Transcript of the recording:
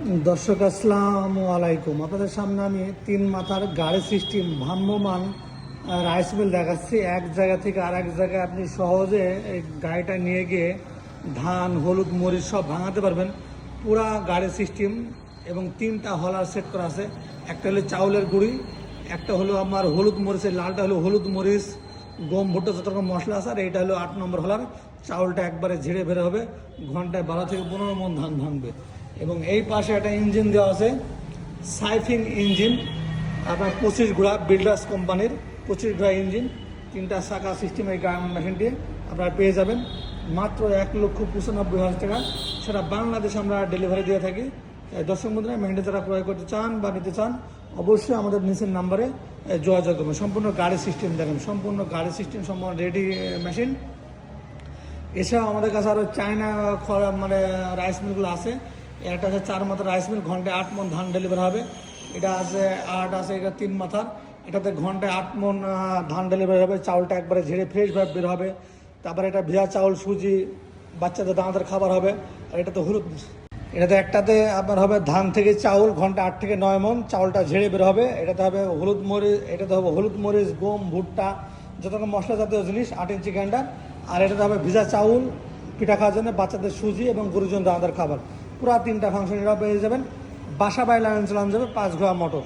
দর্শক আসসালামু আলাইকুম। আপনাদের সামনে আমি 3 মাথার গাড়ি সিস্টেম ভ্রাম্যমান রাইস মিল দেখাচ্ছি। এক জায়গা থেকে আর এক জায়গায় আপনি সহজে এই গাড়িটা নিয়ে গিয়ে ধান, হলুদ, মরিচ সব ভাঙাতে পারবেন। পুরা গাড়ি সিস্টেম এবং 3টা হলার সেট করা আছে। একটা হলো চাউলের গুঁড়ি, একটা হলো আমার হলুদ মরিচের, লালটা হলো হলুদ মরিচ, গম, ভুট্টা, যত রকম মশলা আছে। আর এইটা হলো 8 নম্বর হলার। চাউলটা একবারে ঝেড়ে বের হবে, ঘন্টায় 12 থেকে 15 মণ ধান ভাঙবে। এবং এই পাশে একটা ইঞ্জিন দেওয়া আছে, সাইফিং ইঞ্জিন, আপনার 25 ঘোড়া, বিল্ডার্স কোম্পানির 25 ঘোড়া ইঞ্জিন, 3টা চাকা সিস্টেম। এই মেশিনটি আপনারা পেয়ে যাবেন মাত্র 1,95,000 টাকা। সেটা বাংলাদেশে আমরা ডেলিভারি দিয়ে থাকি। দর্শক বন্ধুরা, মেশিনটি যারা ক্রয় করতে চান বা নিতে চান অবশ্যই আমাদের নিচের নাম্বারে যোগাযোগ করবেন। সম্পূর্ণ গাড়ি সিস্টেম দেখেন, সম্পূর্ণ গাড়ি সিস্টেম, সম্পূর্ণ রেডি মেশিন। এছাড়াও আমাদের কাছে আরও চায়না মানে রাইস মিলগুলো আছে। একটা আছে 4 মাথার রাইস মিল, ঘন্টায় 8 মণ ধান ডেলিভারি হবে। এটা আছে এটা 3 মাথার, এটাতে ঘন্টায় 8 মণ ধান ডেলিভারি হবে। চাউলটা একবারে ঝেড়ে ফ্রেশভাবে বের হবে। তারপরে এটা ভেজা চাউল, সুজি, বাচ্চাদের দানাদার খাবার হবে। আর এটাতে হলুদ, একটাতে আপনার হবে ধান থেকে চাউল, ঘন্টা 8 থেকে 9 মণ চাউলটা ঝেড়ে বের হবে। এটাতে হবে হলুদ মরিচ, গম, ভুট্টা, যত রকম মশলা জাতীয় জিনিস, 8 ইঞ্চি গ্রাইন্ডার। আর এটাতে হবে ভেজা চাউল, পিঠা খাওয়ার জন্য, বাচ্চাদের সুজি এবং গরুজন দানাদার খাবার। পুরা 3টা ফাংশন এরা পেয়ে যাবেন। বাসা বাড়ি লাগানো চালানো যাবে 5 ঘোড়া মোটর।